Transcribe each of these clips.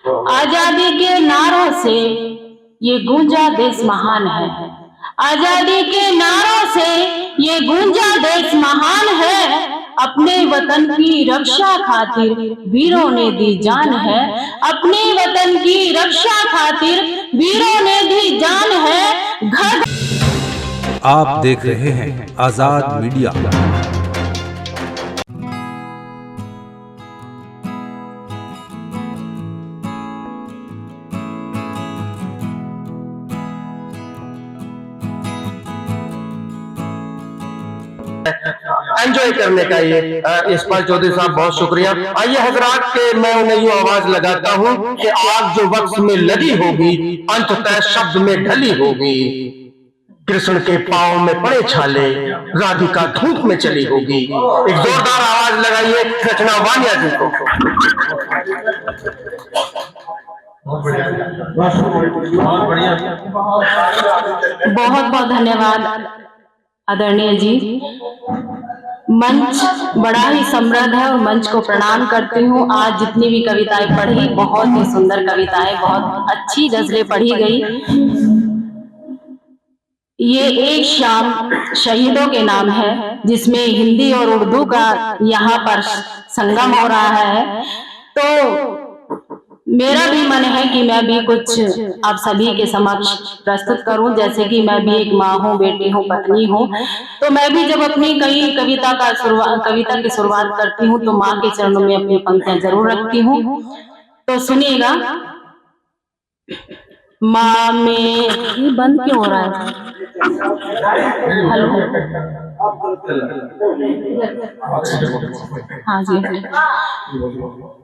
आजादी के नारों से ये गूंजा देश महान है। आजादी के नारों से ये गूंजा देश महान है। अपने वतन की रक्षा खातिर वीरों ने दी जान है। अपने वतन की रक्षा खातिर वीरों ने दी जान है। घर आप देख रहे हैं आजाद मीडिया। एंजॉय करने का ये यशपाल चौधरी साहब, बहुत शुक्रिया। आइए हजरात के मैं उन्हें यूं आवाज लगाता हूं कि आग जो वक्त में लगी होगी अंततः शब्द में ढली होगी। कृष्ण के पांव में पड़े छाले, राधिका धूप में चली होगी। एक जोरदार आवाज लगाइए रचना वानिया जी को। बहुत बहुत धन्यवाद आदरणीय जी। मंच बड़ा ही समृद्ध है और मंच को प्रणाम करती हूँ। आज जितनी भी कविताएं पढ़ी, बहुत ही सुंदर कविताएं, बहुत अच्छी गजलें पढ़ी गई। ये एक शाम शहीदों के नाम है, जिसमें हिंदी और उर्दू का यहाँ पर संगम हो रहा है। तो मेरा भी मन है कि मैं भी कुछ आप सभी के समक्ष प्रस्तुत करूं। जैसे कि मैं भी एक माँ हूँ, बेटी हूँ, पत्नी हूँ, तो मैं भी जब अपनी कविता की शुरुआत करती हूँ तो माँ के चरणों में अपनी पंक्तियां जरूर रखती हूँ। तो सुनिएगा। माँ में बंद क्यों हो रहा है? हेलो, हाँ जी।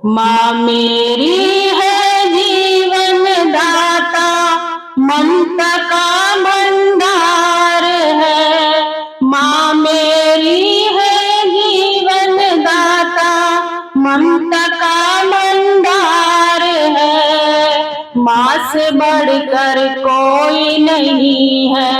माँ मेरी है जीवन दाता, ममता का भंडार है। माँ मेरी है जीवन दाता, ममता का भंडार है। माँ से बढ़कर कोई नहीं है,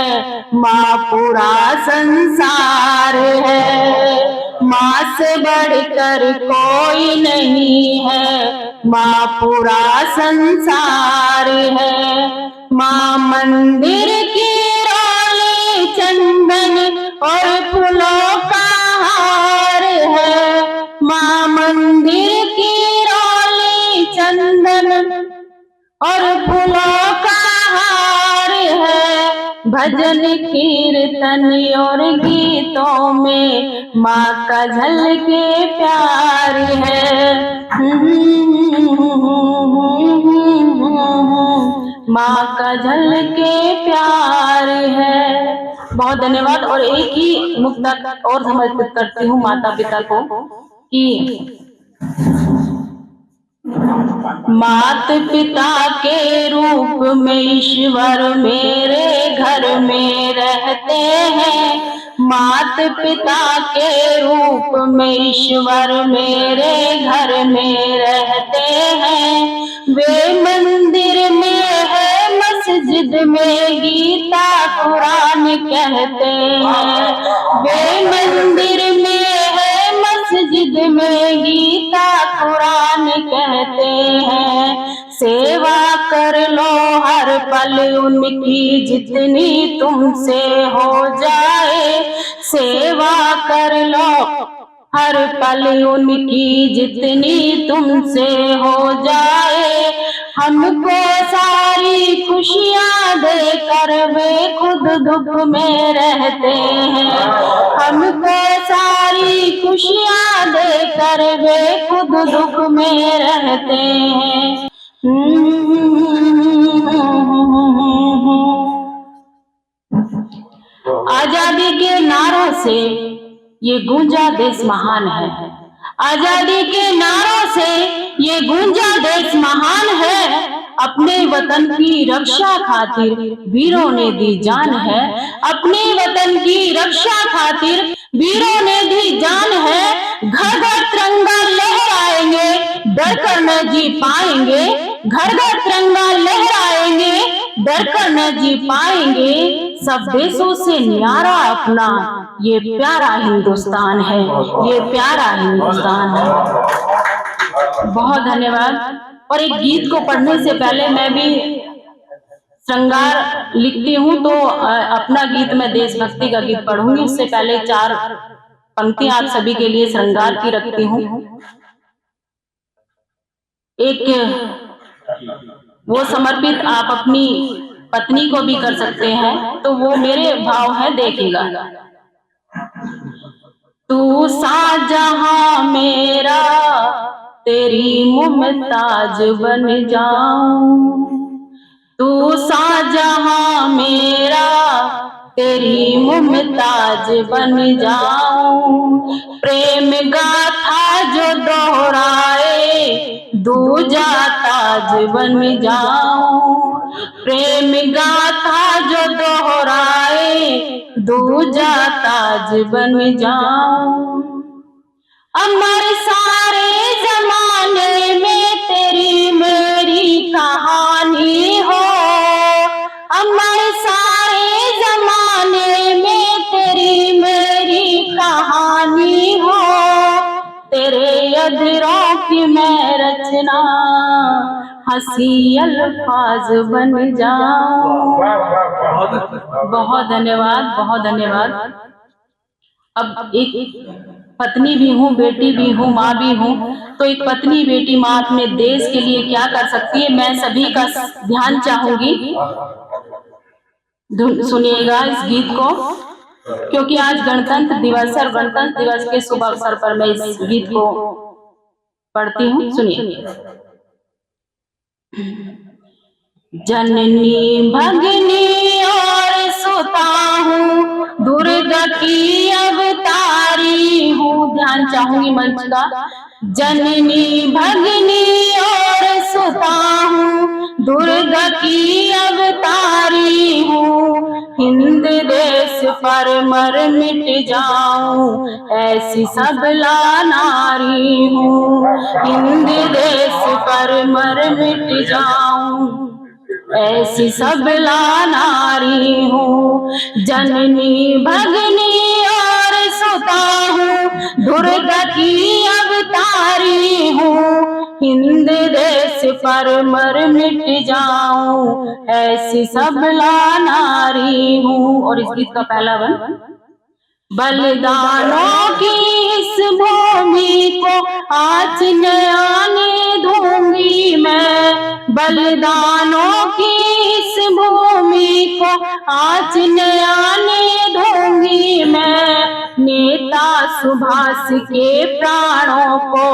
माँ पूरा संसार है। माँ से बढ़कर कोई नहीं है, माँ पूरा संसार है। माँ मंदिर की रोली चंदन और फूलों का हार है। माँ मंदिर की रोली चंदन और फूलों का हार है। भजन कीर्तन और गीतों में माँ का झलके प्यार है। माँ का झलके प्यार है। बहुत धन्यवाद। और एक ही मुक्ता और समर्पित करती हूँ माता पिता को कि मात पिता के रूप में ईश्वर मेरे घर में रहते हैं। मात पिता के रूप में ईश्वर मेरे घर में रहते हैं। वे मंदिर में है, मस्जिद में गीता कुरान कहते हैं। वे मंदिर में है, मस्जिद में गीता कुरान कहते हैं। सेवा कर लो हर पल उनकी जितनी तुमसे हो जाए। सेवा कर लो हर पल उनकी जितनी तुमसे हो जाए। हमको सारी खुशियाँ देकर वे खुद दुख में रहते हैं। हमको सारी खुशियाँ देकर वे खुद दुख में रहते हैं। आजादी के नारों से ये गूंजा देश महान है। आजादी के नारों से ये गूंजा देश महान है। अपने वतन की रक्षा खातिर वीरों ने दी जान है। अपने वतन की रक्षा खातिर वीरों ने दी जान है। घर घर तिरंगा लहराएंगे, डर कर न जी पाएंगे। घर घर तिरंगा लहराएंगे, डर कर न जी पाएंगे। सब देशों से न्यारा अपना ये प्यारा हिंदुस्तान है। ये प्यारा हिंदुस्तान है। बहुत धन्यवाद। और एक गीत को पढ़ने से पहले मैं भी श्रृंगार लिखती हूँ, तो अपना गीत मैं देशभक्ति का गीत पढ़ूंगी। उससे पहले 4 पंक्तियां आप सभी के लिए श्रृंगार की रखती हूँ। एक वो समर्पित आप अपनी पत्नी को भी कर सकते हैं, तो वो मेरे भाव है, देखिएगा। तू शाहजहां मेरा तेरी मुमताज बन जाऊं, तू शाहजहां मेरा तेरी मुमताज बन जाऊं, प्रेम गाथा जो दोहराए दूजा ताज बन जाऊं, प्रेम गाथा जो दोहराए दूजा ताज बन जाऊं। अमर सारे जमाने में तेरी मेरी कहानी हो, अमर सारे जमाने में तेरी मेरी कहानी हो, तेरे अधरों की मैं रचना हंसी अल्फाज बन जाऊं। बहुत धन्यवाद, बहुत धन्यवाद। अब एक पत्नी भी हूँ, बेटी भी हूँ, माँ भी हूँ, तो एक पत्नी बेटी माँ अपने देश के लिए क्या कर सकती है, मैं सभी का ध्यान चाहूंगी। सुनिएगा इस गीत को, क्योंकि आज गणतंत्र दिवस है और गणतंत्र दिवस के शुभ अवसर पर मैं इस गीत को पढ़ती हूँ। सुनिए। जननी भगनी और सुता हूँ, दुर्गा की अवतारी हूँ। ध्यान चाहूंगी मंच का। जननी भगनी और सुता हूँ, दुर्गा की अवतारी हूँ, हिंद देश पर मर मिट जाऊं ऐसी सबला नारी हूँ, हिंद देश पर मर मिट जाऊं ऐसी सबला नारी हूँ। जननी भगनी और सुता हूँ, दुर्गा की अवतारी हूँ, हिंद देश पर मर मिट जाऊं ऐसी सबला नारी हूँ। और इस गीत का पहला वन। बलिदानों की इस भूमि को आज न आने दूंगी मैं, बलिदानों की इस भूमि को आज न आने दूंगी मैं, नेता सुभाष के प्राणों को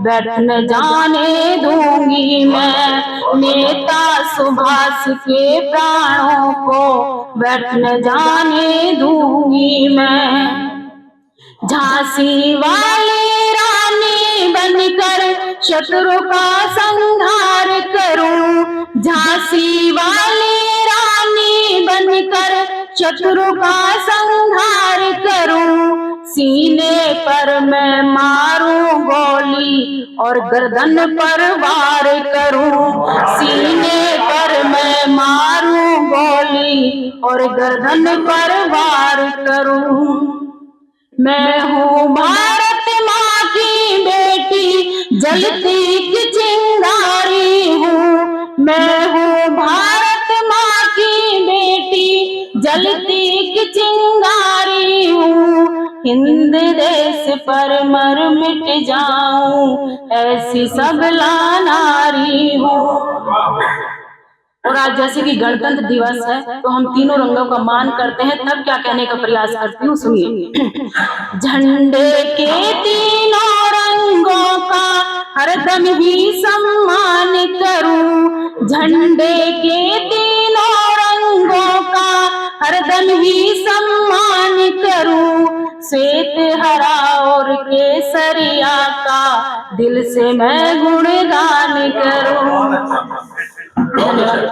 व्यर्थ न जाने दूंगी मैं, नेता सुभाष के प्राणों को व्यर्थ न जाने दूंगी मैं। झांसी वाली रानी बनकर शत्रु का संहार करूं, झांसी वाली रानी बनकर शत्रु का संहार करूं, सीने पर मैं मारूं गोली और गर्दन पर वार करूं, सीने पर मैं मारूं गोली और गर्दन पर वार करूं। मैं हूँ भारत माँ की बेटी, जलती की चिंगारी हूँ, मैं हूँ भारत माँ की बेटी, जलती की चिंगारी हूँ, हिंद देश पर मर मिट जाऊं ऐसी सबला नारी हूँ। और आज जैसे कि गणतंत्र दिवस है तो हम तीनों रंगों का मान करते हैं, तब क्या कहने का प्रयास करती हूँ, सुनिए। झंडे के तीनों रंगों का हरदम ही सम्मान करूं, झंडे के तीनों रंगों का हरदम ही सम्मान करूं, श्वेत हरा और केसरिया का दिल से मैं गुणगान करूं,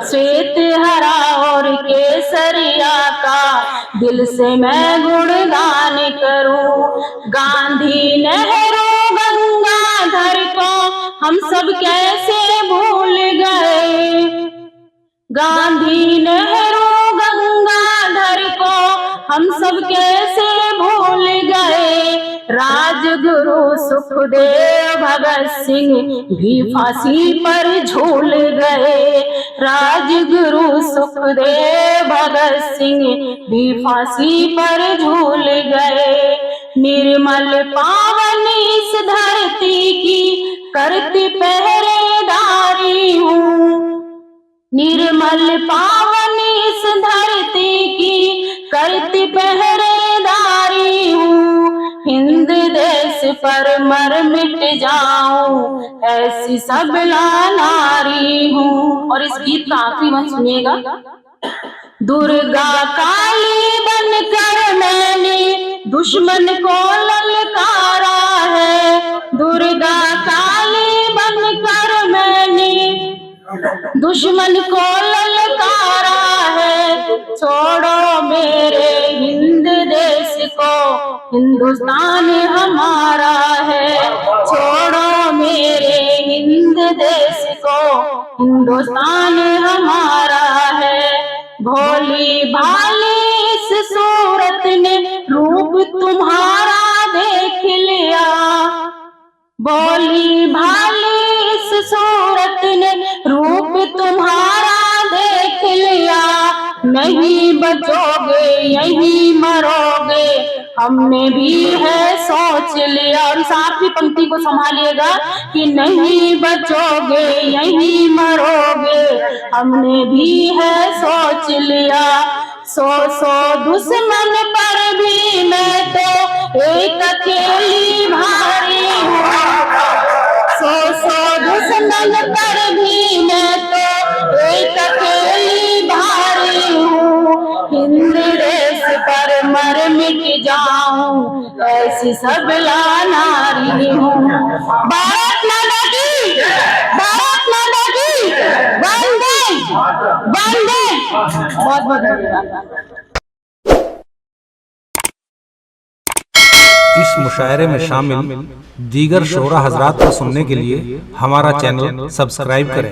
श्वेत हरा और केसरिया का दिल से मैं गुणगान करूं। गांधी नेहरू गंगाधर को हम सब कैसे भूल गए, गांधी नेहरू गंगाधर को हम सब कैसे भूल गए, राज राजगुरु सुखदेव भगत सिंह भी फांसी पर झूल गए। राजगुरु सुखदेव भगत सिंह भी फांसी पर झूल गए। निर्मल पावन इस धरती की करती पहरेदारी हूँ। निर्मल पावन इस धरती की करती पहरेदारी हूँ। हिंद देश पर मर मिट जाऊं ऐसी सबला नारी हूँ। और इस गीत का आखिरी वंश सुनिएगा। दुर्गा काली बनकर मैंने दुश्मन को ललकारा है। दुर्गा काली बनकर मैंने दुश्मन को ललकारा है। छोड़ो मेरे हिंद देश को, हिंदुस्तान हमारा है। छोड़ो मेरे हिंद देश को, हिंदुस्तान हमारा है। भोली भाली इस सूरत ने रूप तुम्हारा देख लिया। भोली भाली इस सूरत ने रूप तुम्हारा देख लिया। नहीं बचोगे यहीं मरोगे, हमने भी है सोच लिया। और इस आखिरी पंक्ति को संभालिएगा कि नहीं बचोगे यहीं मरोगे, हमने भी है सोच लिया। सौ दुश्मन पर भी मैं तो एक अकेली भारी हूँ। सौ दुश्मन पर भी मैं तो एक अकेली भारी हूँ। हिंद देश पर मर मिट जाऊं ऐसी सबला नारी हूँ। भारत माता की, भारत माता की वंदे वंदे। बहुत बहुत धन्यवाद। इस मुशायरे में शामिल दीगर शोरा हजरात को सुनने के लिए हमारा चैनल सब्सक्राइब करें।